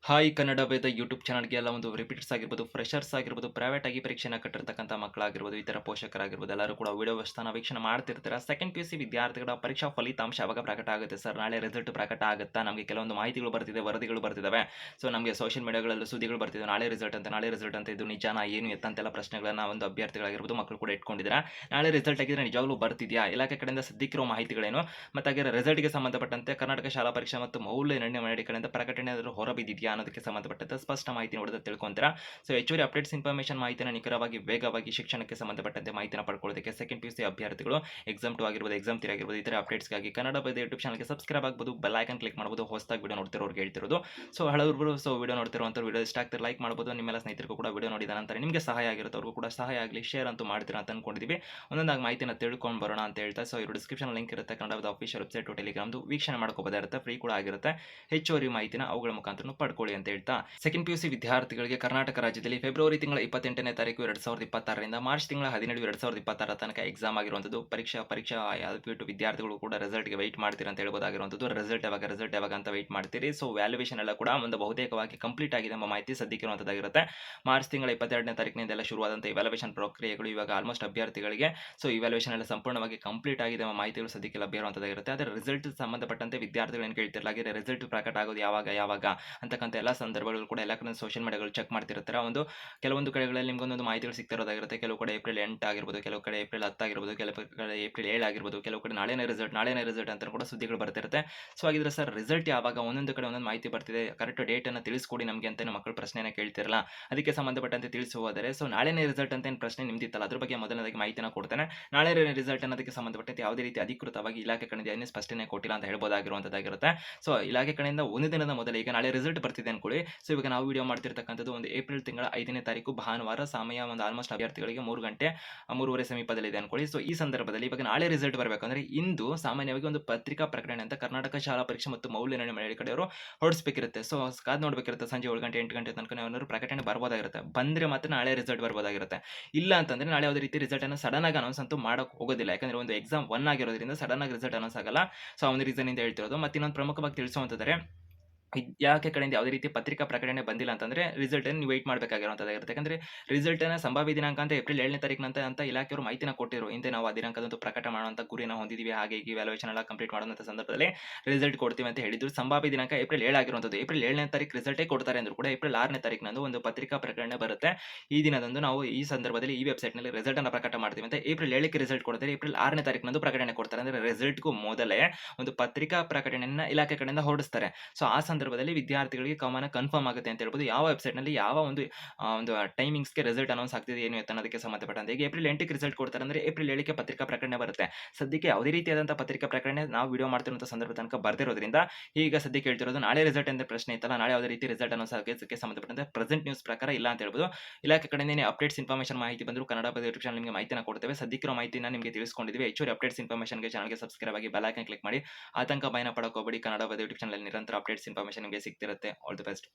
Hi Kannada ವೇದ YouTube ಚಾನಲ್ಗೆ ಎಲ್ಲ ಒಂದು ರಿಪೀಟರ್ಸ್ ಆಗಿರ್ಬೋದು, ಫ್ರೆಷರ್ಸ್ ಆಗಿರ್ಬೋದು, ಪ್ರೈವೇಟ್ ಆಗಿ ಪರೀಕ್ಷೆನ ಕಟ್ಟಿರ್ತಕ್ಕಂಥ ಮಕ್ಕಳಾಗಿರ್ಬೋದು, ಇತರ ಪೋಷಕರಾಗಿರ್ಬೋದು, ಎಲ್ಲರೂ ಕೂಡ ವಿಡಿಯೋ ವಸ್ತುನ ವೀಕ್ಷಣೆ ಮಾಡ್ತಿರ್ತಾರೆ. ಸೆಕೆಂಡ್ ಪಿ ಯು ಸಿ ವಿದ್ಯಾರ್ಥಿಗಳ ಪರೀಕ್ಷಾ ಫಲಿತಾಂಶ ಯಾವಾಗ ಪ್ರಕಟ ಆಗುತ್ತೆ ಸರ್? ನಾಳೆ ರಿಸಲ್ಟ್ ಪ್ರಕಟ ಆಗುತ್ತಾ? ನಮಗೆ ಕೆಲವೊಂದು ಮಾಹಿತಿಗಳು ಬರ್ತಿದೆ, ವರದಿಗಳು ಬರ್ತಿದ್ದಾವೆ. ಸೊ ನಮಗೆ ಸೋಷಿಯಲ್ ಮೀಡಿಯಾಗಳಲ್ಲೂ ಸುದ್ದಿಗಳು ಬರ್ತಿದೆ, ನಾಳೆ ರಿಸಲ್ಟ್ ಅಂತ. ಇದು ನಿಜಾನ ಏನು ಎತ್ತಂತೆಲ್ಲ ಪ್ರಶ್ನೆಗಳನ್ನ ಒಂದು ಅಭ್ಯರ್ಥಿಗಳಾಗಿರ್ಬೋದು, ಮಕ್ಕಳು ಕೂಡ ಇಟ್ಕೊಂಡಿದ್ದಾರೆ. ನಾಳೆ ರಿಸಲ್ಟ್ ಆಗಿದ್ರೆ ನಿಜವಾಗ್ಲೂ ಬರ್ತಿದೆಯಾ? ಇಲಾಖೆ ಕಡೆಯಿಂದ ಸದ್ಯಕ್ಕಿರೋ ಮಾಹಿತಿಗಳೇನು? ಮತ್ತು ಹಾಗೆ ರಿಸಲ್ಟ್ಗೆ ಸಂಬಂಧಪಟ್ಟಂತೆ ಕರ್ನಾಟಕ ಶಾಲಾ ಪರೀಕ್ಷಾ ಮತ್ತು ಮೌಲ್ಯ ನಿರ್ಣಯ ಮಂಡಳಿ ಕಡೆಯಿಂದ ಪ್ರಕಟಣೆ ಹೊರಬಿದ್ದಿದೆಯಾ ಅನ್ನೋದಕ್ಕೆ ಸಂಬಂಧಪಟ್ಟಂತೆ ಸ್ಪಷ್ಟ ಮಾಹಿತಿ ನೋಡಿದ್ರೆ ತಿಳ್ಕೊಂತೀರಾ. ಸೊ ಹೆಚ್ಚುವರಿ ಅಪ್ಡೇಟ್ಸ್ ಇನ್ಫಾರ್ಮೇಷನ್ ಮಾಹಿತಿನ ನಿಖರವಾಗಿ ವೇಗವಾಗಿ ಶಿಕ್ಷಣಕ್ಕೆ ಸಂಬಂಧಪಟ್ಟಂತೆ ಮಾಹಿತಿನ ಪಡ್ಕೊಳ್ಳೋದಕ್ಕೆ ಸೆಕೆಂಡ್ ಪಿ ಯು ಸಿ ಅಭ್ಯರ್ಥಿಗಳು ಎಕ್ಸಾಮ್ 2 ಆಗಿರ್ಬೋದು, ಎಕ್ಸಾಮ್ 3 ಆಗಿರ್ಬೋದು, ಇತರ ಅಪ್ಡೇಟ್ಸ್ಗಾಗಿ ಕನ್ನಡ ಬೈದ ಯೂಟ್ಯೂಬ್ ಚಾನಲ್ಗೆ ಸಬ್ಸ್ಕ್ರೈಬ್ ಆಗ್ಬೋದು, ಬೆಲ್ ಐಕನ್ ಕ್ಲಿಕ್ ಮಾಡ್ಬೋದು. ಹೊಸದಾಗಿ ವಿಡಿಯೋ ನೋಡ್ತಿರೋರಿಗೆ ಹೇಳ್ತಿರೋದು. ಸೊ ಹಳಬರು ವಿಡಿಯೋ ನೋಡ್ತಿರುವಂಥ ವಿಡಿಯೋ ಇಷ್ಟ ಆಗ್ತಿರೋ ಲೈಕ್ ಮಾಡ್ಬೋದು. ನಿಮ್ಮೆಲ್ಲ ಸ್ನೇಹಿತರಿಗೂ ಕೂಡ ವಿಡಿಯೋ ನೋಡಿದ ನಂತರ ನಿಮಗೆ ಸಹಾಯ ಆಗಿರುತ್ತೆ, ಅವ್ರಿಗೂ ಕೂಡ ಸಹಾಯ ಆಗಲಿ, ಶೇರ್ ಅಂತೂ ಮಾಡ್ತೀರಾ ಅಂತ ಅನ್ಕೊಂಡಿದ್ದೀವಿ. ಒಂದೊಂದಾಗಿ ಮಾಹಿತಿನ ತಿಳ್ಕೊಂಡು ಬರೋಣ ಅಂತ ಹೇಳ್ತಾ, ಸೊ ಇವರು ಡಿಸ್ಕ್ರಿಪ್ಷನ್ ಲಿಂಕ್ ಇರುತ್ತೆ, ಕನ್ನಡದ ಅಫಿಷಿಯಲ್ ವೆಬ್ಸೈಟ್ ಟೆಲಿಗ್ರಾಮ್ದು ವೀಕ್ಷಣೆ ಮಾಡ್ಕೋಬೋದಾಗಿರುತ್ತೆ, ಫ್ರೀ ಕೂಡ ಆಗಿರುತ್ತೆ. ಹೆಚ್ಚುವರಿ ಮಾಹಿತಿನ ಅವುಗಳ ಮುಖಾಂತರ ಪಡ್ಕೊಳ್ಳಿ ಅಂತ ಹೇಳ್ತಾ, ಸೆಕೆಂಡ್ ಪಿ ಯು ಸಿ ವಿದ್ಯಾರ್ಥಿಗಳಿಗೆ ಕರ್ನಾಟಕ ರಾಜ್ಯದಲ್ಲಿ ಫೆಬ್ರವರಿ ತಿಂಗಳ 28ನೇ ತಾರೀಕು 2026ರಿಂದ ಮಾರ್ಚ್ ತಿಂಗಳ 17 2026 ತನಕ ಎಕ್ಸಾಮ್ ಆಗಿರುವಂಥದ್ದು. ಪರೀಕ್ಷಾ ಯಾವ್ದು ವಿದ್ಯಾರ್ಥಿಗಳು ಕೂಡ ರಿಸಲ್ಟ್ಗೆ ವೆಯ್ಟ್ ಮಾಡ್ತೀರಿ ಅಂತ ಹೇಳ್ಬೋದಾಗಿರುವಂಥದ್ದು. ರಿಸಲ್ಟ್ ಯಾವಾಗ ಅಂತ ವೆಯ್ಟ್ ಮಾಡ್ತೀರಿ. ಸೊ ವ್ಯಾಲ್ಯೂಯೇಷನ್ ಎಲ್ಲ ಕೂಡ ಒಂದು ಬಹುತೇಕವಾಗಿ ಕಂಪ್ಲೀಟ್ ಆಗಿದೆ ಎಂಬ ಮಾಹಿತಿ ಸದ್ಯಕ್ಕೆ ಇರುವಂಥದ್ದಾಗಿರುತ್ತೆ. ಮಾರ್ಚ್ ತಿಂಗಳ 22ನೇ ತಾರೀಕಿನಿಂದ ಎಲ್ಲ ಶುರುವಾದಂಥ ಇವ್ಯಾಲ್ಯೂಯೇಷನ್ ಪ್ರಕ್ರಿಯೆಗಳು ಇವಾಗ ಆಲ್ಮೋಸ್ಟ್ ಅಭ್ಯರ್ಥಿಗಳಿಗೆ ಸೊ ಇವ್ಯಾಲ್ಯೂಯೇಷನ್ ಎಲ್ಲ ಸಂಪೂರ್ಣವಾಗಿ ಕಂಪ್ಲೀಟ್ ಆಗಿದೆ ಎಂಬ ಮಾಹಿತಿಗಳು ಸದ್ಯಕ್ಕೆ ಲಭ್ಯ ಇರುವಂಥದ್ದಾಗಿರುತ್ತೆ. ಆದರೆ ರಿಸಲ್ಟ್ ಸಂಬಂಧಪಟ್ಟಂತೆ ವಿದ್ಯಾರ್ಥಿಗಳು ಏನು ಕೇಳ್ತಿರಲಾಗಿದೆ, ರಿಸಲ್ಟ್ ಪ್ರಕಟ ಆಗೋದು ಯಾವಾಗ ಅಂತಕ್ಕಂಥ ಎಲ್ಲ ಸಂದರ್ಭಗಳು ಕೂಡ ಎಲ್ಲ ಕಡೆ ಸೋಷಿಯಲ್ ಮೀಡಿಯಾಗಳು ಚೆಕ್ ಮಾಡ್ತಿರ್ತಾರೆ. ಕೆಲವೊಂದು ಕಡೆಗಳಲ್ಲಿ ನಿಮ್ಗೊಂದು ಮಾಹಿತಿಗಳು ಸಿಗ್ತಿರೋದಾಗಿರುತ್ತೆ. ಕೆಲವು ಕಡೆ ಏಪ್ರಿಲ್ 8 ಆಗಿರ್ಬೋದು, ಕೆಲವು ಕಡೆ ಏಪ್ರಿಲ್ 10 ಆಗಿರ್ಬೋದು, ಕೆಲವು ಕಡೆ ಏಪ್ರಿಲ್ 7 ಆಗಿರ್ಬೋದು, ಕೆಲವು ಕಡೆ ನಾಳೆನೇ ರಿಸಲ್ಟ್ ಅಂತ ಕೂಡ ಸುದ್ದಿಗಳು ಬರ್ತಿರುತ್ತೆ. ಸೊ ಹಾಗಿದ್ರೆ ಸರ್ ರಿಸಲ್ಟ್ ಯಾವಾಗ? ಒಂದೊಂದು ಕಡೆ ಒಂದೊಂದು ಮಾಹಿತಿ ಬರ್ತಿದೆ, ಕರೆಕ್ಟ್ ಡೇಟ್ ಅನ್ನು ತಿಳಿಸ್ಕೊಡಿ ನಮಗೆ ಅಂತ ಮಕ್ಕಳು ಪ್ರಶ್ನೆನ ಕೇಳ್ತಿರಲ್ಲ. ಅದಕ್ಕೆ ಸಂಬಂಧಪಟ್ಟಂತೆ ತಿಳಿಸುವುದರೆ ಸೊ ನಾಳೆನೇ ರಿಸಲ್ಟ್ ಅಂತ ಏನು ಪ್ರಶ್ನೆ ನಿಮ್ದಿತ್ತಲ್ಲ, ಅದ್ರ ಬಗ್ಗೆ ಮೊದಲನೇದಾಗಿ ಮಾಹಿತಿನ ಕೊಡ್ತೇನೆ. ನಾಳೆ ರಿಸಲ್ಟ್ ಅನ್ನೋದಕ್ಕೆ ಸಂಬಂಧಪಟ್ಟಂತೆ ಯಾವುದೇ ರೀತಿ ಅಧಿಕೃತವಾಗಿ ಇಲಾಖೆ ಕಡೆಯಿಂದ ಏನು ಸ್ಪಷ್ಟನೆ ಕೊಟ್ಟಿಲ್ಲ ಅಂತ ಹೇಳ್ಬೋದಾಗಿರುವಂಥದ್ದಾಗಿರುತ್ತೆ. ಸೊ ಇಲಾಖೆ ಕಡೆಯಿಂದ ಒಂದು ದಿನದ ಮೊದಲು ಈಗ ನಾಳೆ ರಿಸಲ್ಟ್ ಬರ್ತಿದೆ ಅನ್ಕೊಳ್ಳಿ. ಸೊ ಇವಾಗ ನಾವು ವಿಡಿಯೋ ಮಾಡ್ತಿರ್ತಕ್ಕಂಥದ್ದು ಒಂದು ಏಪ್ರಿಲ್ ತಿಂಗಳ 5ನೇ ತಾರೀಕು ಭಾನುವಾರ, ಸಮಯ ಒಂದು ಆಲ್ಮೋಸ್ಟ್ ಅಭ್ಯರ್ಥಿಗಳಿಗೆ 3 ಗಂಟೆ 3:30 ಸಮೀಪದಲ್ಲಿದೆ ಅನ್ಕೊಳ್ಳಿ. ಸೊ ಈ ಸಂದರ್ಭದಲ್ಲಿ ಇವಾಗ ನಾಳೆ ರಿಸಲ್ಟ್ ಬರಬೇಕಂದ್ರೆ ಇಂದು ಸಾಮಾನ್ಯವಾಗಿ ಒಂದು ಪತ್ರಿಕಾ ಪ್ರಕಟಣೆ ಅಂತ ಕರ್ನಾಟಕ ಶಾಲಾ ಪರೀಕ್ಷೆ ಮತ್ತು ಮೌಲ್ಯ ನಿರ್ಣಯ ಮಂಡಳಿ ಕಡೆಯವರು ಹೊರಡಿಸಬೇಕಿರುತ್ತೆ. ಸೊ ಕಾದ್ ನೋಡ್ಬೇಕಿರುತ್ತೆ, ಸಂಜೆ 7 ಗಂಟೆ 8 ಗಂಟೆ ತನಕ ಏನಾದ್ರು ಪ್ರಕಟಣೆ ಬರ್ಬೋದಾಗಿರುತ್ತೆ. ಬಂದ್ರೆ ಮಾತ್ರ ನಾಳೆ ರಿಸಲ್ಟ್ ಬರ್ಬೋದಾಗಿರುತ್ತೆ. ಇಲ್ಲ ಅಂತಂದ್ರೆ ನಾಳೆ ಯಾವುದೇ ರೀತಿ ರಿಸಲ್ಟ್ ಅನ್ನು ಸಡನ್ ಆಗಿ ಅನೌನ್ಸ್ ಅಂತೂ ಮಾಡೋಕೆ ಹೋಗೋದಿಲ್ಲ. ಯಾಕಂದ್ರೆ ಒಂದು ಎಕ್ಸಾಮ್ 1 ಆಗಿರೋದ್ರಿಂದ ಸಡನ್ ಆಗಿ ರಿಸಲ್ಟ್ ಅನೌನ್ಸ್ ಆಗಲ್ಲ. ಸೊ ಆ ಒಂದು ರೀಸನ್ ಇಂದ ಹೇಳ್ತಿರೋದು. ಮತ್ತೆ ಇನ್ನೊಂದು ಪ್ರಮುಖವಾಗಿ ತಿಳಿಸುವಂತಂದ್ರೆ ಇಲಾಖೆ ಕಡೆಯಿಂದ ಯಾವುದೇ ರೀತಿ ಪತ್ರಿಕಾ ಪ್ರಕಟಣೆ ಬಂದಿಲ್ಲ ಅಂತಂದ್ರೆ ರಿಸಲ್ಟ್ ಅನ್ನು ನೀವು ವೆಯ್ಟ್ ಮಾಡಬೇಕಾಗಿರುವಂಥದ್ದಾಗಿರುತ್ತೆ. ಯಾಕಂದ್ರೆ ರಿಸಲ್ಟ್ ಅನ್ನ ಸಂಭಾವ್ಯ ದಿನಾಂಕ ಅಂತ ಏಪ್ರಿಲ್ 7ನೇ ತಾರೀಕಿನಂತ ಅಂತ ಇಲಾಖೆಯವರು ಮಾಹಿತಿನ ಕೊಟ್ಟಿರು. ಇಂತೆ ನಾವು ಆ ದಿನಾಂಕದಂತೂ ಪ್ರಕಟ ಮಾಡುವಂತ ಗುರಿನ ಹೊಂದಿದ್ದೀವಿ, ಹಾಗೆ ಈ ವ್ಯಾಲ್ಯೂಯೇಷನ್ ಎಲ್ಲ ಕಂಪ್ಲೀಟ್ ಮಾಡುವಂತ ಸಂದರ್ಭದಲ್ಲಿ ರಿಸಲ್ಟ್ ಕೊಡ್ತೀವಿ ಅಂತ ಹೇಳಿದ್ರು. ಸಂಭಾವ್ಯ ದಿನಾಂಕ ಏಪ್ರಿಲ್ 7 ಆಗಿರುವಂಥದ್ದು. ಏಪ್ರಿಲ್ 7ನೇ ತಾರೀಕು ರಿಸಲ್ಟೇ ಕೊಡ್ತಾರೆ ಅಂದ್ರು ಕೂಡ ಏಪ್ರಿಲ್ 6ನೇ ತಾರೀಕಿನಂದು ಒಂದು ಪತ್ರಿಕಾ ಪ್ರಕಟಣೆ ಬರುತ್ತೆ. ಈ ದಿನದಂದು ನಾವು ಈ ಸಂದರ್ಭದಲ್ಲಿ ಈ ವೆಬ್ಸೈಟ್ ನಲ್ಲಿ ರಿಸಲ್ಟ್ ಅನ್ನ ಪ್ರಕಟ ಮಾಡ್ತೀವಿ ಅಂತ ಏಪ್ರಿಲ್ 7ಕ್ಕೆ ರಿಸಲ್ಟ್ ಕೊಡ್ತಾರೆ. ಏಪ್ರಿಲ್ 6ನೇ ತಾರೀಕಿನಂದು ಪ್ರಕಟಣೆ ಕೊಡ್ತಾರೆ. ಅಂದ್ರೆ ರಿಸಲ್ಟ್ಗೂ ಮೊದಲೇ ಒಂದು ಪತ್ರಿಕಾ ಪ್ರಕಟಣೆಯನ್ನ ಇಲಾಖೆ ಕಡೆಯಿಂದ ಹೊರಡಿಸ್ತಾರೆ. ಸೊ ಆ ಸಂದರ್ಭದಲ್ಲಿ ವಿದ್ಯಾರ್ಥಿಗಳಿಗೆ ಕನ್ಫರ್ಮ್ ಆಗುತ್ತೆ ಅಂತ ಹೇಳ್ಬೋದು. ಯಾವ ವೆಬ್ಸೈಟ್ ನಲ್ಲಿ ಯಾವ ಒಂದು ಟೈಮಿಂಗ್ಸ್ಗೆ ರಿಸಲ್ಟ್ ಅನೌನ್ಸ್ ಆಗ್ತಿದೆ ಏನು ಅನ್ನೋದಕ್ಕೆ ಸಂಬಂಧಪಟ್ಟಂತೆ. ಈಗ ಏಪ್ರಿಲ್ 8ಕ್ಕೆ ರಿಸಲ್ಟ್ ಕೊಡ್ತಾರೆ ಅಂದ್ರೆ ಏಪ್ರಿಲ್ 7ಕ್ಕೆ ಪತ್ರಿಕಾ ಪ್ರಕಟಣೆ ಬರುತ್ತೆ. ಸದ್ಯಕ್ಕೆ ಯಾವುದೇ ರೀತಿಯಾದಂತಹ ಪತ್ರಿಕಾ ಪ್ರಕಟಣೆ ನಾವು ವಿಡಿಯೋ ಮಾಡ್ತಿರುವಂತಹ ಸಂದರ್ಭ ತನಕ ಬರ್ದಿರೋದ್ರಿಂದ ಈಗ ಸದ್ಯಕ್ಕೆ ಹೇಳ್ತಿರೋದು ನಾಳೆ ರಿಸಲ್ಟ್ ಅಂತ ಪ್ರಶ್ನೆ ಇತ್ತಲ್ಲ, ನಾಳೆ ಯಾವುದೇ ರೀತಿ ರಿಸಲ್ಟ್ ಅನೌನ್ಸ್ ಆಗೋದಕ್ಕೆ ಸಂಬಂಧಪಟ್ಟಂತೆ ಪ್ರೆಸೆಂಟ್ ನ್ಯೂಸ್ ಪ್ರಕಾರ ಇಲ್ಲ ಅಂತ ಹೇಳ್ಬೋದು. ಇಲಾಖೆ ಕಡೆಯಿಂದ ಅಪ್ಡೇಟ್ಸ್ ಇನ್ಫಾರ್ಮೇಷನ್ ಮಾಹಿತಿ ಬಂದರೂ ಕನ್ನಡ ಯೂಟ್ಯೂಬ್ ಚಾನಲ್ ನಿಮಗೆ ಮಾಹಿತಿನ ಕೊಡ್ತೇವೆ. ಸದ್ಯಕ್ಕಿರೋ ಮಾಹಿತಿನ ನಿಮಗೆ ತಿಳಿಸ್ಕೊಂಡಿದ್ದೀವಿ. ಹೆಚ್ಚುವರಿ ಅಪ್ಡೇಟ್ಸ್ ಇನ್ಫಾರ್ಮೇಷನ್ಗೆ ಚಾನಲ್ಗೆ ಸಬ್ಸ್ಕ್ರೈಬ್ ಆಗಿ ಬೆಲ್ ಐಕಾನ್ ಕ್ಲಿಕ್ ಮಾಡಿ. ಆತಂಕ ಭಯನ ಪಡೋಕೆ ಹೋಗಬೇಡಿ. ಕನ್ನಡ ಯೂಟ್ಯೂಬ್ ಚಾನಲ್ ನಿರಂತರ ಅಪ್ಡೇಟ್ಸ್ ಇನ್ಫಾರ್ಮೇಷನ್ ನಿಮಗೆ ಸಿಗ್ತಿರುತ್ತೆ. All the best.